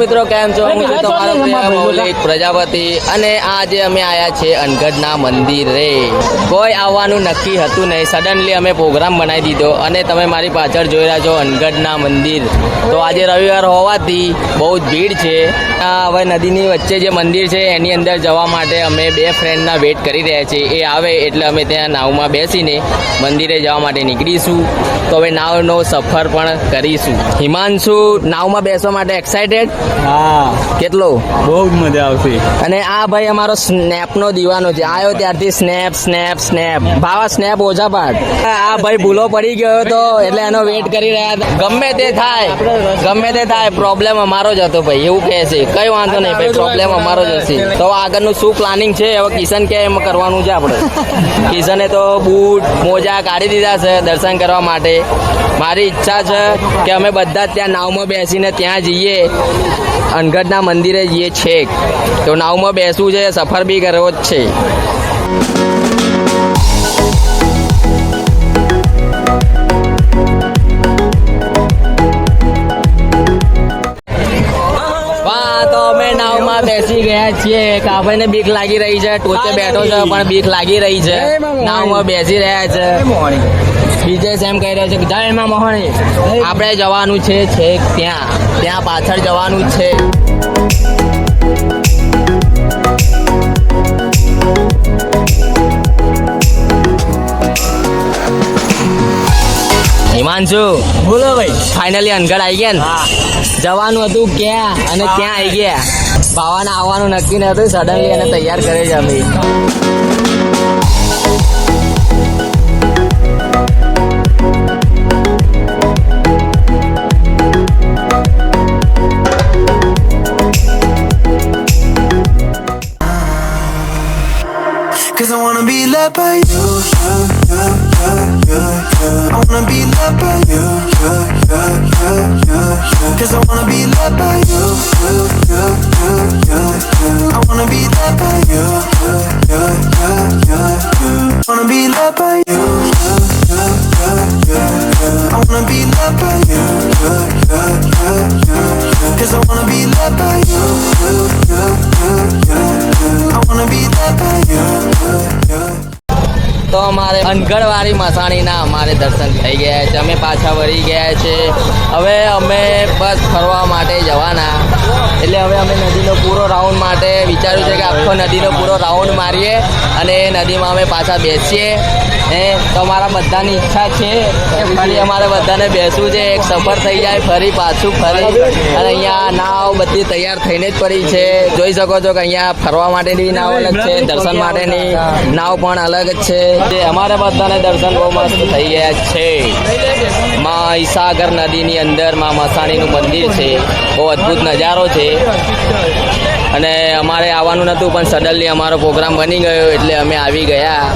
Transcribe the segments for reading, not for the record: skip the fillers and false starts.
મિત્રો કેમ છો? હું છું તમારો મૌલિક પ્રજાપતિ અને આજે અમે આવ્યા છીએ અનગઢના મંદિરે. કોઈ આવવાનું નક્કી હતું નહીં, સડનલી અમે પ્રોગ્રામ બનાવી દીધો અને તમે મારી પાછળ જોઈ રહ્યા છો અનગઢના મંદિર. તો આજે રવિવાર હોવાથી બહુ જ ભીડ છે. હવે નદીની વચ્ચે જે મંદિર છે એની અંદર જવા માટે અમે બે ફ્રેન્ડના વેટ કરી રહ્યા છીએ. એ આવે એટલે અમે ત્યાં નાવમાં બેસીને મંદિરે જવા માટે નીકળીશું. તો હવે નાવનો સફર પણ કરીશું. હિમાંશુ નાવમાં બેસવા માટે એક્સાઇટેડ? હા, કેટલો? બહુ જ મજા આવશે. અને આ ભાઈ અમારો સ્નેપનો દીવાનો છે. આવ્યો ત્યારથી સ્નેપ સ્નેપ સ્નેપ. ભાવા સ્નેપ ઓછા પાડ. આ ભાઈ ભૂલો પડી ગયો તો એટલે એનો વેટ કરી રહ્યા હતા. ગમે તે થાય પ્રોબ્લેમ અમારો જ હતો ભાઈ, એવું કહે છે. કઈ વાંધો નહીં ભાઈ, પ્રોબ્લેમ અમારો જ હશે. તો આગળનું શું પ્લાનિંગ છે હવે કિશન કે એમ કરવાનું છે આપણે. કિશને તો બૂટ મોજા કાઢી દીધા છે દર્શન કરવા માટે. મારી ઈચ્છા છે કે અમે બધા ત્યાં નાવમાં બેસીને ત્યાં જઈએ, અનગઢના મંદિરે જઈએ છેક. તો નાવમાં બેસવું છે, સફર બી કરવો જ છે. તો અમે નાવમાં બેસી ગયા છીએ. કાભાઈને બીક લાગી રહી છે, ટોચે બેઠો છે પણ બીક લાગી રહી છે. નાવમાં બેસી રહ્યા છે. બીજે એમ કહી રહ્યો છે કે જય એમાં મોહણી આપણે જવાનું છે છેક ત્યાં પાછળ જવાનું છે. હિમાંશુ બોલો ભાઈ. ફાઇનલી અનગઢ આવી ગયા ને? જવાનું હતું ક્યાં અને ક્યાં આવી ગયા. ભાવાના આવવાનું નક્કી નતું, સડનલી એને તૈયાર કરે છે અમે. Cause I wanna be loved by you, I wanna be loved by you, Cause I wanna be loved by you, I wanna be loved by you, wanna be loved by you, I wanna be loved by you, Cause I wanna be loved by you, I wanna be loved by you. તો અમારે અનગઢવાળી મસાણીના અમારે દર્શન થઈ ગયા છે. અમે પાછા વળી ગયા છે. હવે અમે બસ ફરવા માટે જવાના. એટલે હવે અમે નદીનો પૂરો રાઉન્ડ માટે વિચાર્યું છે કે આખો નદીનો પૂરો રાઉન્ડ મારીએ અને નદીમાં અમે પાછા બેસીએ. તો અમારા બધાની ઈચ્છા છે કે ફરી અમારે બધાને બેસવું છે. એક સફર થઈ જાય ફરી પાછું ફરી. અને અહીંયા નાવ બધી તૈયાર થઈને જ પડી છે. જોઈ શકો છો કે અહીંયા ફરવા માટેની નાવ અલગ છે, દર્શન માટેની નાવ પણ અલગ જ છે. અમારે બધાને દર્શન બહુ મસ્ત થઈ ગયા છે. મહીસાગર નદીની અંદર માં મસાણીનું મંદિર છે. બહુ અદ્ભુત નજારો છે. અને અમારે આવવાનું નહોતું પણ સડનલી અમારો પ્રોગ્રામ બની ગયો એટલે અમે આવી ગયા.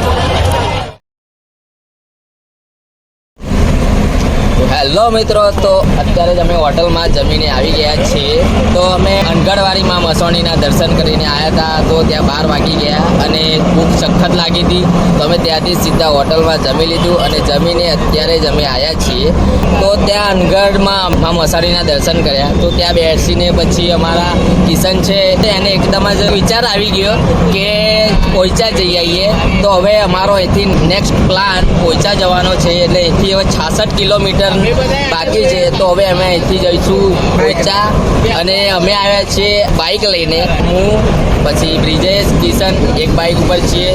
હેલો મિત્રો, તો અત્યારે જ અમે હોટલમાં જમીને આવી ગયા છીએ. તો અમે અનગઢવાળી માં મસાણીના દર્શન કરીને આવ્યા હતા. તો ત્યાં 12 વાગી ગયા અને ભૂખ સખત લાગી હતી. તો અમે ત્યાંથી સીધા હોટલમાં જમી લીધું અને જમીને અત્યારે જ અમે આવ્યા છીએ. તો ત્યાં અનગઢમાં માં મસાણીના દર્શન કર્યા. તો ત્યાં બેસીને પછી અમારા કિશન છે એને એકદમ જ વિચાર આવી ગયો કે પોઈચા જઈ આવીએ. તો હવે અમારો અહીંથી નેક્સ્ટ પ્લાન પોઈચા જવાનો છે. એટલે અહીંથી હવે 66 કિલોમીટર બાકી છે. તો હવે અમે અહીંથી જઈશું પોઈચા. અને અમે આવ્યા છીએ બાઇક લઈને. હું પછી બ્રિજેશ, કિશન એક બાઇક ઉપર છીએ.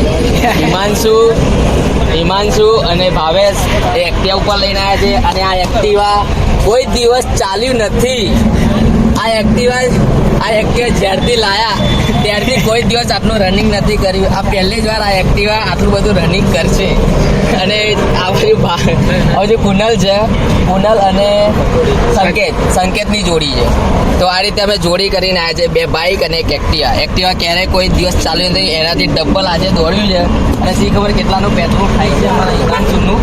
હિમાંશુ અને ભાવેશ એ એક્ટિવા ઉપર લઈને આવ્યા છે. અને આ એક્ટિવા કોઈ દિવસ ચાલ્યું નથી. આ એક્ટિવા જ્યારથી લાયા ત્યારથી કોઈ દિવસ આટલું રનિંગ નથી કર્યું. આ પહેલી જ વાર આ એક્ટિવા આટલું બધું રનિંગ કરશે. અને જે કુનલ છે, કુનલ અને સંકેતની જોડી છે. તો આ રીતે અમે જોડી કરીને આવ્યા છે. 2 બાઇક અને એક એક્ટિવા ક્યારેય કોઈ દિવસ ચાલ્યું નથી. એનાથી ડબલ આજે દોડ્યું છે. અને શી ખબર કેટલાનું પેટ્રોલ ખાય છે અમારા હિમાંશુનું.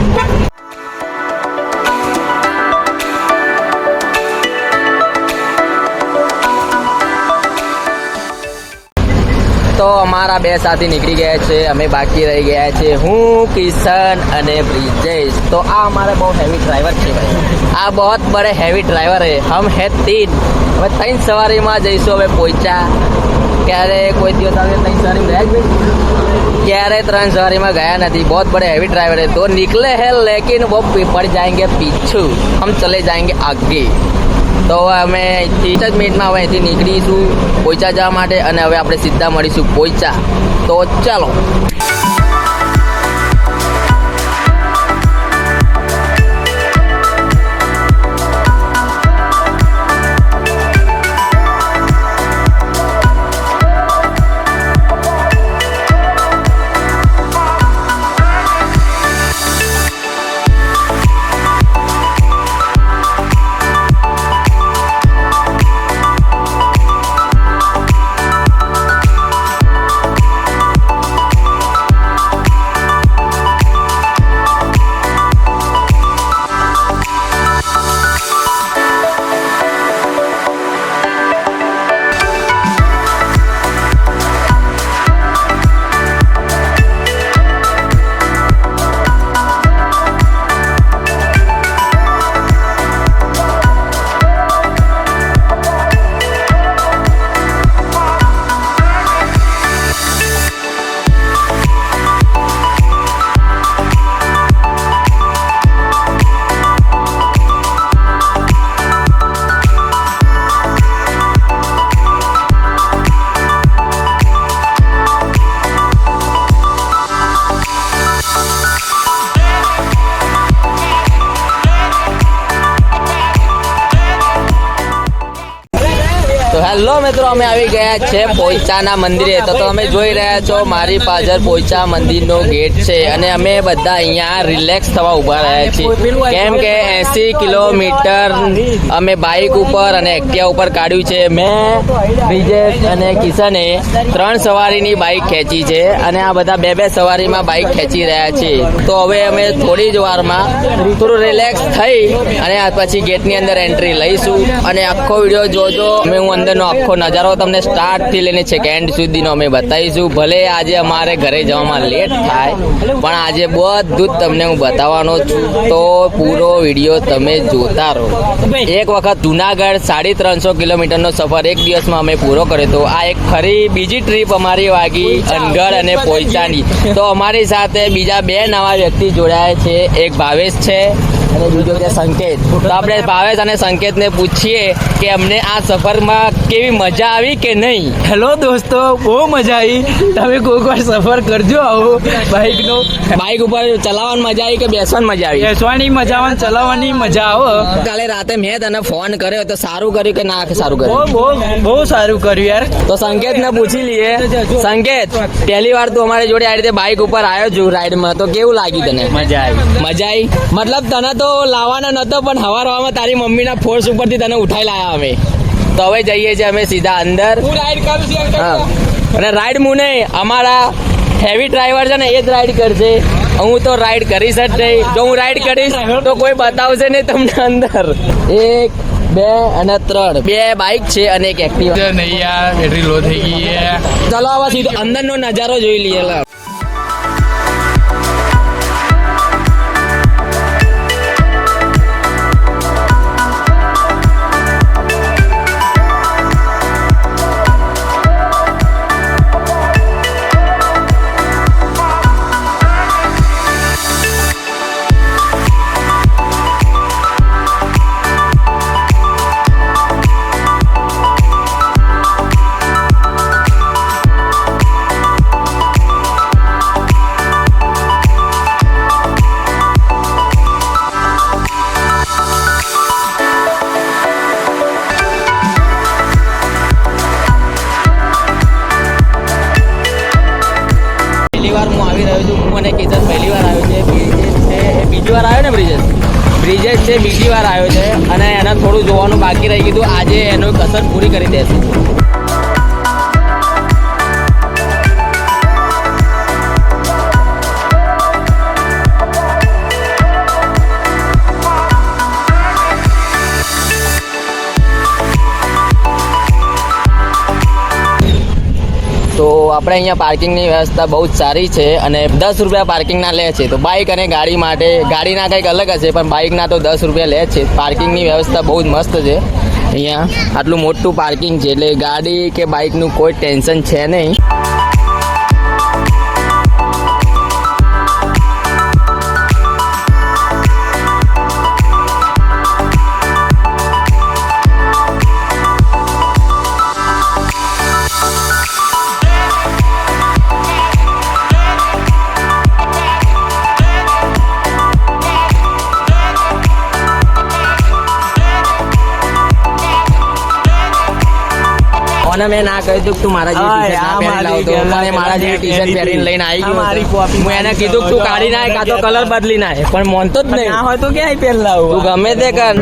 તો અમારા બે સાથી નીકળી ગયા છે, અમે બાકી રહી ગયા છે, હું, કિશન અને બ્રિજેશ. તો આ અમારે બહુ હેવી ડ્રાઈવર છે ભાઈ, આ બહુ બड़े હેવી ડ્રાઈવર હે. હમ હે 3, હવે 3 સવારીમાં જઈશું હવે પોઈચા. ક્યારે કોઈ દિવસ આવે 3 સવારીમાં ગયા જ ભાઈ? ક્યારે 3 સવારીમાં ગયા નથી. બહુ બड़े હેવી ડ્રાઈવર હે, તો निकले है लेकिन वो पड़ जाएंगे पीछू, हम चले जाएंगे आगे. તો હવે અમે 30 જ મિનિટમાં હવે અહીંથી નીકળીશું પોઈચા જવા માટે, અને હવે આપણે સીધા મળીશું પોઈચા. તો ચાલો. તો હેલો મિત્રો, અમે આવી ગયા છે પોઈચાના મંદિરે. તો તમે જોઈ રહ્યા છો મારી પાછળ પોઈચા મંદિરનો ગેટ છે, અને અમે બધા અહીંયા રિલેક્સ થવા ઊભા રહ્યા છીએ, કેમ કે 80 કિલોમીટર અમે બાઇક ઉપર અને એક્ટિવા ઉપર કાઢ્યું છે. મેં, બ્રિજેશ અને કિશને 3 સવારીની બાઇક ખેંચી છે, અને આ બધા 2-2 સવારીમાં બાઇક ખેંચી રહ્યા છે. તો હવે અમે થોડી જ વારમાં થોડું રિલેક્સ થઈ અને પછી ગેટની અંદર એન્ટ્રી લઈશું, અને આખો વિડીયો જોજો. અમે હું અંદરનો આખો નજારો તમને સ્ટાર્ટ થી લઈને છેક એન્ડ સુધીનો અમે બતાવીશું. ભલે આજે અમારે ઘરે જવામાં લેટ થાય, પણ આજે બધું જ તમને હું બતાવવાનો છું, તો પૂરો વિડીયો તમે જોતા રહો. એક વખત જુનાગઢ 350 કિલોમીટરનો સફર એક દિવસમાં અમે પૂરો કર્યો હતો. આ એક ફરી બીજી ટ્રીપ અમારી વાગી અનગઢ અને પોઈચાની. તો અમારી સાથે બીજા 2 નવા વ્યક્તિ જોડાયા છે, એક ભાવેશ છે અને બીજો છે સંકેત. તો આપણે ભાવેશ અને સંકેતને પૂછીએ કે અમને આ સફરમાં કેવી મજા આવી કે નહીં. હેલો દોસ્તો, બહુ મજા આવી. તમે કોઈક વાર સફર કરજો આવો બાઇકનો. બાઇક ઉપર ચલાવવાની મજા આવી કે બેસવાની મજા આવી? બેસવાની મજા આવે, ચલાવવાની મજા આવે. કાલે રાતે મેં તને ફોન કર્યો તો સારું કર્યું કે ના સારું કર્યું? બહુ સારું કર્યું યાર. તો સંકેતને પૂછી લઈએ. સંકેત, પહેલી વાર તું અમારી જોડે આ રીતે બાઇક ઉપર આવ્યો છું રાઈડમાં, તો કેવું લાગ્યું તને? મજા આવી. મજા આવી? મતલબ તને તો લાવવાના નતો, પણ હવામાં તારી મમ્મીના ફોર્સ ઉપરથી તને ઉઠાઈ લાયા અમે. તો હવે જઈએ છીએ અમે સીધા અંદર. હા, અને રાઈડ હું નહીં, અમારા હેવી ડ્રાઈવર છે ને એ જ રાઈડ કરશે. હું તો રાઈડ કરીશ જ નહીં. જો હું રાઈડ કરીશ તો કોઈ બતાવશે નહીં તમને અંદર. 1, 2 અને 3 2 બાઇક છે અને એક એક્ટિવા. નહીં યાર, બેટરી લો થઈ ગઈ. ચલો હવે સીધો અંદરનો નજારો જોઈ લઈએ. અને કિશન પહેલી વાર આવ્યો છે. બ્રિજેશ છે એ બીજી વાર આવ્યો ને. બ્રિજેશ છે બીજી વાર આવ્યો છે, અને એને થોડું જોવાનું બાકી રહી ગયું. આજે એનો કસર પૂરી કરી દેશે. તો આપણે અહીંયા પાર્કિંગની વ્યવસ્થા બહુ જ સારી છે અને 10 રૂપિયા પાર્કિંગના લે છે. તો બાઇક અને ગાડી માટે, ગાડીના કંઈક અલગ હશે પણ બાઇકના તો 10 રૂપિયા લે છે. પાર્કિંગની વ્યવસ્થા બહુ જ મસ્ત છે અહીંયા. આટલું મોટું પાર્કિંગ છે એટલે ગાડી કે બાઇકનું કોઈ ટેન્શન છે નહીં. અને મેં ના કહ્યું તું મારા જેવી ટી-શર્ટ ના પહેરી લાવતો, પણ એ મારા જેવી ટી-શર્ટ પહેરીને લઈને આવી ગયો. હું એને કીધું તું કાઢી નાખ, કાં તો કલર બદલી નાખ, પણ માનતો જ નહીં. હોય તો ક્યાંય પહેર લાવું, તું ગમે તે કર.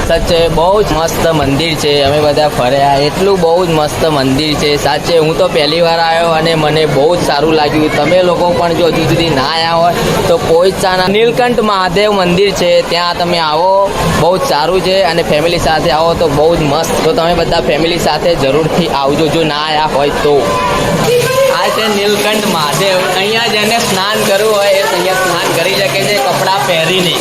સાચે બહુ જ મસ્ત મંદિર છે. અમે બધા ફર્યા, એટલું બહુ જ મસ્ત મંદિર છે. સાચે હું તો પહેલી વાર આવ્યો અને મને બહુ જ સારું લાગ્યું. તમે લોકો પણ જો હજુ સુધી ના આવ્યા હોય તો પોઈચાના નીલકંઠ મહાદેવ મંદિર છે, ત્યાં તમે આવો, બહુ જ સારું છે. અને ફેમિલી સાથે આવો તો બહુ જ મસ્ત. તો તમે બધા ફેમિલી સાથે જરૂરથી આવજો જો ના આવ્યા હોય તો. આ છે નીલકંઠ મહાદેવ. અહીંયા જેને સ્નાન કરવું હોય એ અહીંયા સ્નાન કરી શકે છે કપડાં પહેરીને.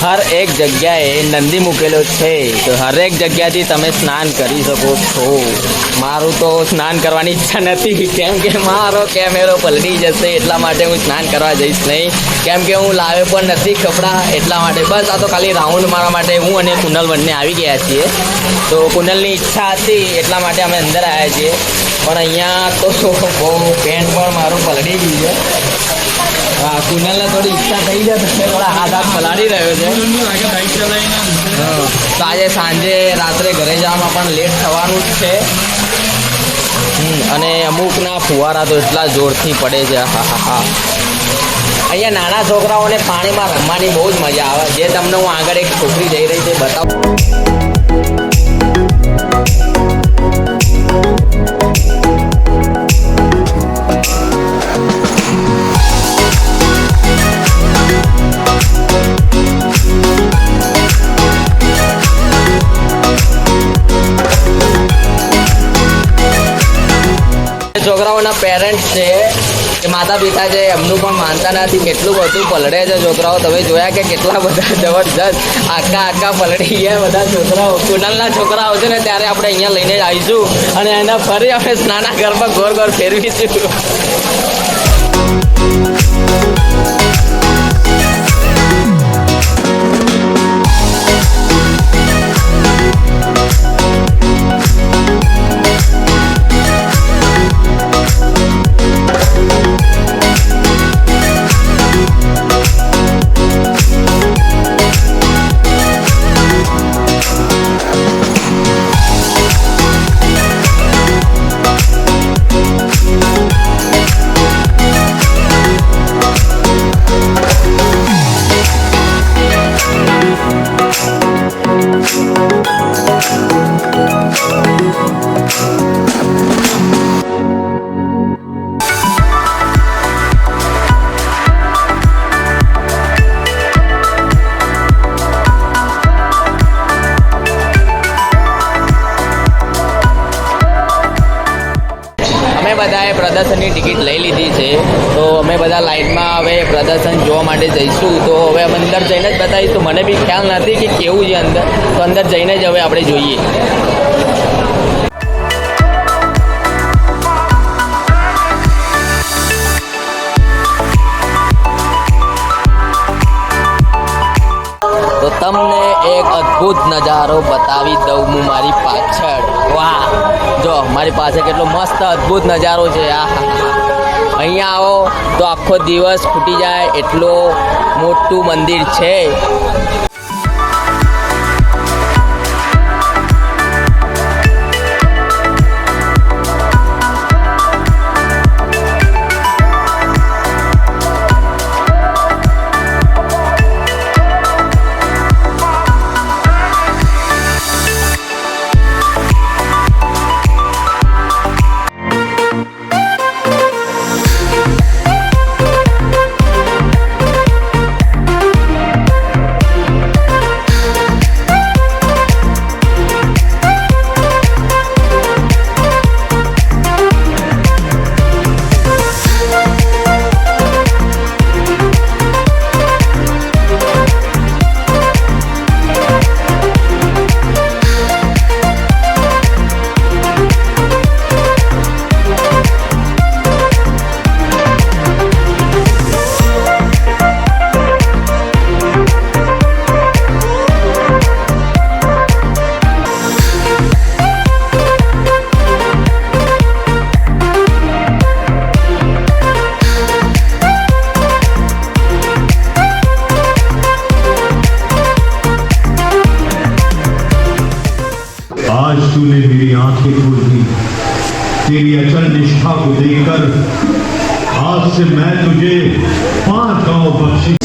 હર એક જગ્યાએ નંદી મૂકેલો છે, તો હરેક જગ્યાથી તમે સ્નાન કરી શકો છો. મારું તો સ્નાન કરવાની ઈચ્છા નથી, કેમ કે મારો કેમેરો પલટી જશે, એટલા માટે હું સ્નાન કરવા જઈશ નહીં. કેમ કે હું લાવે પણ નથી કપડાં, એટલા માટે બસ આ તો ખાલી રાઉન્ડ મારવા માટે હું અને કુનલ બંને આવી ગયા છીએ. તો કુનલની ઈચ્છા હતી એટલા માટે અમે અંદર આવ્યા છીએ. પણ અહીંયા તો બહુ પેન્ટ પણ મારું પલટી ગયું છે. હા, કુનલને થોડી ઈચ્છા થઈ જાય તો થોડા હાથ પલાળી રહ્યો છે. તો આજે સાંજે રાત્રે ઘરે જવામાં પણ લેટ થવાનું જ છે. અને અમુકના ફુવારા તો એટલા જોરથી પડે છે. હા હા હા. અહીંયા નાના છોકરાઓને પાણીમાં રમવાની બહુ જ મજા આવે, જે તમને હું આગળ એક છોકરી જઈ રહી છે બતાવું. છોકરાઓના પેરેન્ટ્સ છે કે માતા પિતા છે, એમનું પણ માનતા નથી, કેટલું બધું પલળે છે છોકરાઓ. તમે જોયા કે કેટલા બધા જબરજસ્ત આખા પલળી ગયા બધા છોકરાઓ. કુનલના છોકરાઓ છે ને ત્યારે આપણે અહીંયા લઈને આવીશું અને એના ફરી આપણે સ્નાના ઘરમાં ગોર ફેરવીશું. બધાએ પ્રદર્શનની ટિકિટ લઈ લીધી છે, તો અમે બધા લાઇનમાં હવે પ્રદર્શન જોવા માટે જઈશું. તો હવે અમે અંદર જઈને જ બતાવીશું. મને બી ખ્યાલ નથી કે કેવું છે અંદર, તો અંદર જઈને જ હવે આપણે જોઈએ. તો તમને એક અદ્ભુત નજારો બતાવી દઉં હું મારી પાછળ. વાહ, જો મારી પાસે કેટલો મસ્ત અદ્ભુત નજારો છે. અહીંયા આવો તો આખો દિવસ ખૂટી જાય એટલો મોટું મંદિર છે. आज तूने मेरी आंखें खोल दी, तेरी अचल निष्ठा को देखकर आज से मैं तुझे 5 गांव बख्शी।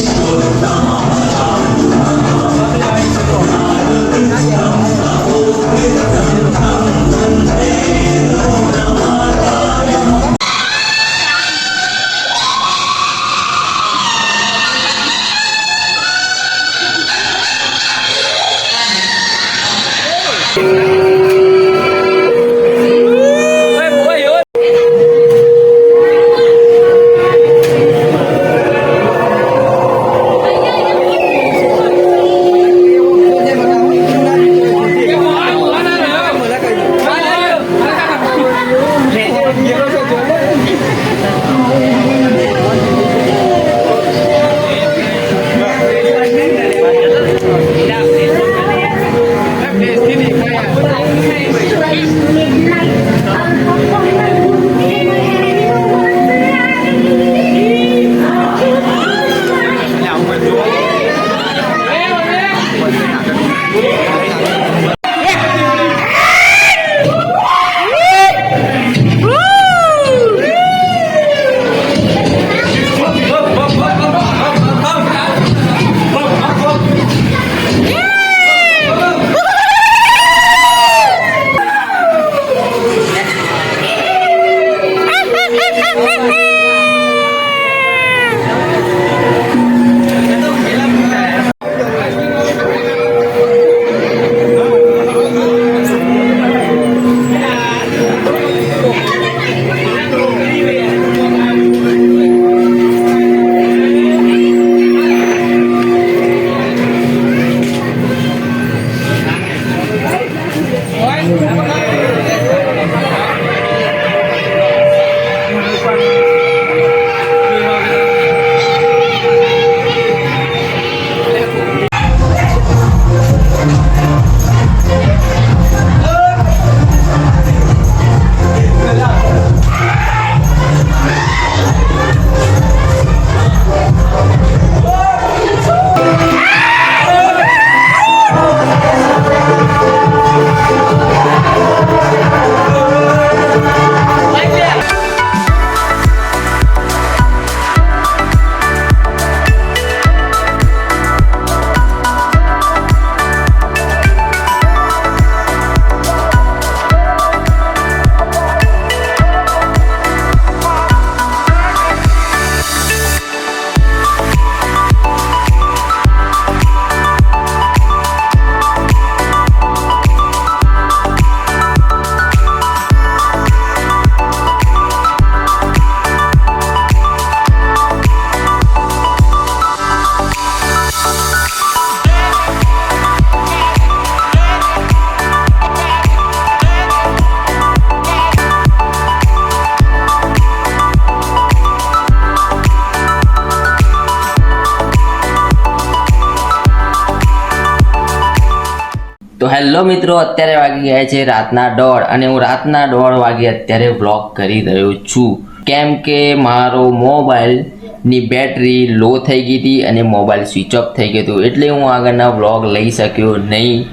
તો હેલો મિત્રો, અત્યારે વાગી ગયા છે રાતના 1:30 અને હું રાતના 1:30 વાગે અત્યારે વ્લોગ કરી રહ્યો છું, કેમ કે મારો મોબાઈલની બેટરી લો થઈ ગઈ હતી અને મોબાઈલ સ્વિચ ઓફ થઈ ગયો હતો, એટલે હું આગળના વ્લોગ લઈ શક્યો નહીં.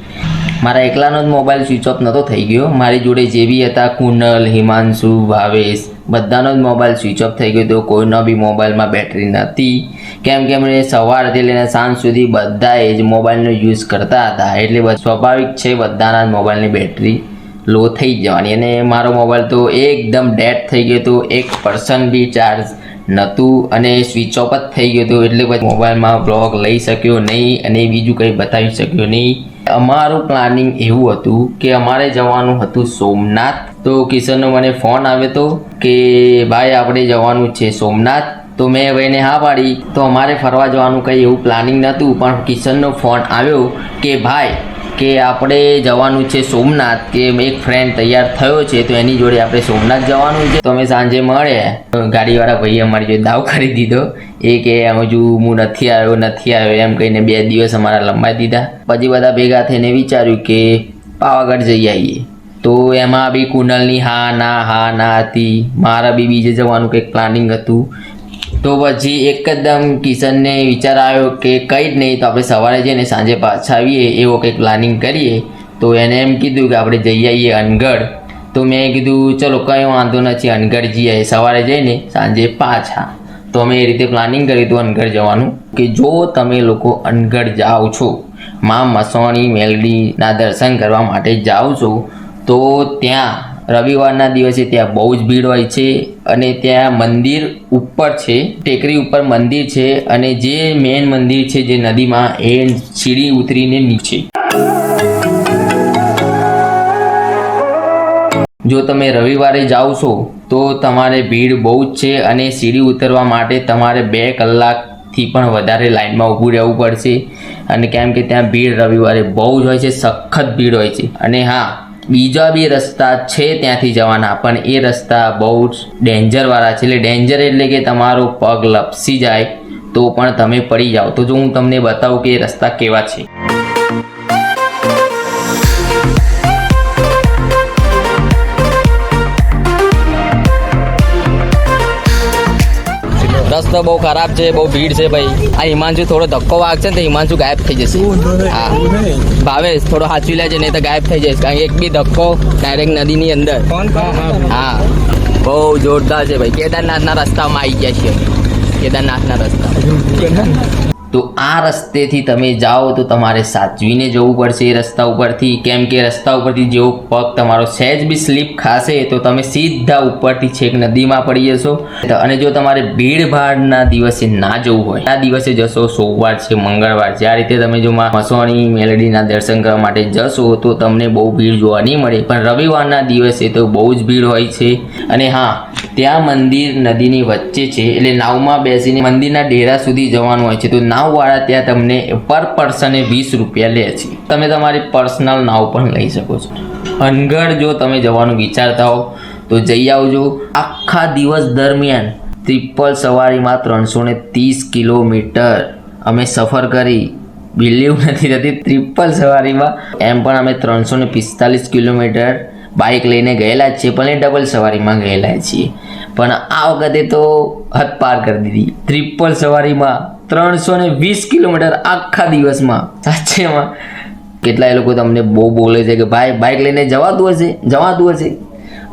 મારા એકલાનો જ મોબાઈલ સ્વિચ ઓફ નહોતો થઈ ગયો, મારી જોડે જે બી હતા કુનલ, હિમાંશુ, ભાવેશ, બધાનો જ મોબાઈલ સ્વિચ ઓફ થઈ ગયો હતો. કોઈનો બી મોબાઈલમાં બેટરી નહોતી, કેમ કે એમણે સવારથી લઈને સાંજ સુધી બધાએ જ મોબાઈલનો યુઝ કરતા હતા, એટલે સ્વાભાવિક છે બધાના જ મોબાઈલની બેટરી લો થઈ જવાની. અને મારો મોબાઈલ તો એકદમ ડેડ થઈ ગયો હતો, 1% બી ચાર્જ નહોતું અને સ્વિચ ઓફ જ થઈ ગયો હતો, એટલે પછી મોબાઈલમાં બ્લોગ લઈ શક્યો નહીં અને બીજું કંઈ બતાવી શક્યો નહીં. અમારું પ્લાનિંગ એવું હતું કે અમારે જવાનું હતું સોમનાથ. તો કિશનનો મને ફોન આવ્યો હતો કે ભાઈ આપણે જવાનું છે સોમનાથ. તો મેં ભાઈને હા પાડી. તો અમારે ફરવા જવાનું કંઈ એવું પ્લાનિંગ નહોતું, પણ કિશનનો ફોન આવ્યો કે ભાઈ કે આપણે જવાનું છે સોમનાથ, કે એક ફ્રેન્ડ તૈયાર થયો છે તો એની જોડે આપણે સોમનાથ જવાનું છે. તો અમે સાંજે મળ્યા, ગાડીવાળા ભાઈએ અમારી જોડે દાવ કરી દીધો. એ કે હજુ હું નથી આવ્યો એમ કહીને 2 દિવસ અમારા લંબાઈ દીધા. પછી બધા ભેગા થઈને વિચાર્યું કે પાવાગઢ જઈ આવીએ. તો એમાં બી કુનલની હા ના હતી, મારા બી બીજે જવાનું કંઈક પ્લાનિંગ હતું. તો પછી એકદમ કિશનને વિચાર આવ્યો કે કંઈ જ નહીં, તો આપણે સવારે જઈને સાંજે પાછા આવીએ એવો કંઈક પ્લાનિંગ કરીએ. તો એને એમ કીધું કે આપણે જઈ આવીએ અનગઢ. તો મેં કીધું ચલો કંઈ વાંધો નથી, અનગઢ જઈ આવીએ, સવારે જઈને સાંજે પાછા. તો અમે એ રીતે પ્લાનિંગ કર્યું હતું અનગઢ જવાનું. કે જો તમે લોકો અનગઢ જાઓ છો, મા મસવાણી મેલડીના દર્શન કરવા માટે જાઓ છો, તો ત્યાં રવિવારના દિવસે ત્યાં બહુ જ ભીડ હોય છે. અને ત્યાં મંદિર ઉપર છે, ટેકરી ઉપર મંદિર છે, અને જે મેઇન મંદિર છે જે નદીમાં, એ સીડી ઉતરીને નીચે. જો તમે રવિવારે જાઓ છો તો તમારે ભીડ બહુ જ છે, અને સીડી ઉતરવા માટે તમારે 2 કલાકથી પણ વધારે લાઈનમાં ઊભું રહેવું પડશે. અને કેમ કે ત્યાં ભીડ રવિવારે બહુ જ હોય છે, સખત ભીડ હોય છે. અને હા, બીજા બી રસ્તા છે ત્યાંથી જવાના, પણ એ રસ્તા બહુ જ ડેન્જરવાળા છે. એટલે ડેન્જર એટલે કે તમારો પગ લપસી જાય તો પણ તમે પડી જાઓ. તો જો હું તમને બતાવું કે એ રસ્તા કેવા છે. રસ્તો બહુ ખરાબ છે, બહુ ભીડ છે ભાઈ. આ હિમાંશુ થોડો ધક્કો વાગશે ને તો હિમાંશુ ગાયબ થઈ જશે. હા ભાવેશ, થોડો સાચવી લેજે, નહીં તો ગાયબ થઈ જશે. કારણ કે એક બી ધક્કો ડાયરેક્ટ નદીની અંદર. હા, બહુ જોરદાર છે ભાઈ. કેદારનાથના રસ્તામાં આવી ગયા છે, કેદારનાથના રસ્તા. તો આ રસ્તેથી તમે જાઓ તો તમારે સાચવીને જવું પડશે એ રસ્તા ઉપરથી, કેમ કે રસ્તા ઉપરથી જેવો પગ તમારો સહેજ બી સ્લીપ ખાશે તો તમે સીધા ઉપરથી છેક નદીમાં પડી જશો. અને જો તમારે ભીડભાડના દિવસે ના જવું હોય, આ દિવસે જશો, સોમવાર છે, મંગળવાર છે, આ રીતે તમે જો મસવાણી મેલડીના દર્શન કરવા માટે જશો તો તમને બહુ ભીડ જોવા નહીં મળે. પણ રવિવારના દિવસે તો બહુ જ ભીડ હોય છે. અને હા, ત્યાં મંદિર નદીની વચ્ચે છે, એટલે નાવમાં બેસીને મંદિરના ડેરા સુધી જવાનું હોય છે. તો નાવવાળા ત્યાં તમને પર પર્સને 20 રૂપિયા લે છે. તમે તમારી પર્સનલ નાવ પણ લઈ શકો છો. અનગઢ જો તમે જવાનું વિચારતા હો તો જઈ આવજો. આખા દિવસ દરમિયાન ટ્રિપલ સવારીમાં 330 કિલોમીટર અમે સફર કરી. બિલીવ નથી થતી, ટ્રિપલ સવારીમાં એમ પણ અમે 345 કિલોમીટર બાઇક લઈને ગયેલા જ છે, પણ એ ડબલ સવારીમાં ગયેલા છીએ. પણ આ વખતે તો હદ પાર કરી દીધી. ટ્રિપલ સવારીમાં 320 કિલોમીટર આખા દિવસમાં. સાચેમાં કેટલાય લોકો તમને બહુ બોલે છે કે ભાઈ બાઇક લઈને જવાતું હશે,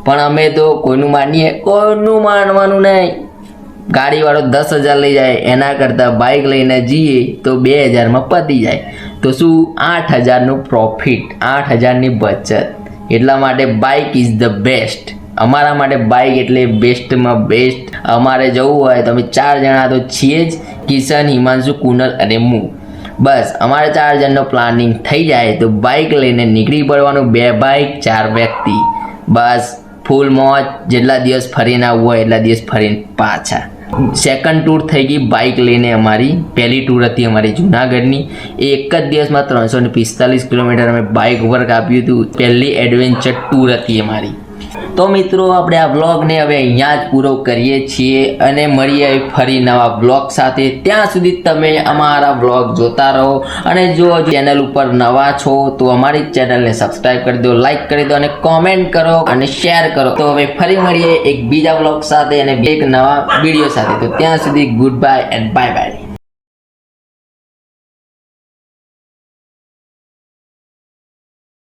પણ અમે તો કોઈનું માનીએ, કોઈનું માનવાનું નહીં. ગાડીવાળો 10,000 લઈ જાય એના કરતાં બાઇક લઈને જઈએ તો 2,000માં પતી જાય. તો શું 8,000નું પ્રોફિટ, 8,000ની બચત. એટલા માટે બાઇક ઇઝ ધ બેસ્ટ. અમારા માટે બાઇક એટલે બેસ્ટમાં બેસ્ટ. અમારે જવું હોય તો અમે 4 જણા તો છીએ જ, કિશન, હિમાંશુ, કુનલ અને હું. બસ અમારે 4 જણનો પ્લાનિંગ થઈ જાય તો બાઇક લઈને નીકળી પડવાનું. 2 બાઇક 4 વ્યક્તિ, બસ ફૂલ મોજ. જેટલા દિવસ ફરીને આવવું હોય એટલા દિવસ ફરીને પાછા. સેકન્ડ ટૂર થઈ ગઈ બાઇક લઈને અમારી. પહેલી ટૂર હતી અમારી જૂનાગઢની. એ એક જ દિવસમાં 345 કિલોમીટર અમે બાઇક ઉપર કાપ્યું હતું. પહેલી એડવેન્ચર ટૂર હતી અમારી. તો મિત્રો આપણે આ બ્લોગને હવે અહીંયા જ પૂરો કરીએ છીએ અને મળીએ ફરી નવા બ્લોગ સાથે. ત્યાં સુધી તમે અમારા બ્લોગ જોતા રહો અને જો ચેનલ ઉપર નવા છો તો અમારી ચેનલને સબસ્ક્રાઇબ કરી દો, લાઈક કરી દો અને કોમેન્ટ કરો અને શેર કરો. તો હવે ફરી મળીએ એક બીજા બ્લોગ સાથે અને એક નવા વિડીયો સાથે. તો ત્યાં સુધી good bye and bye bye.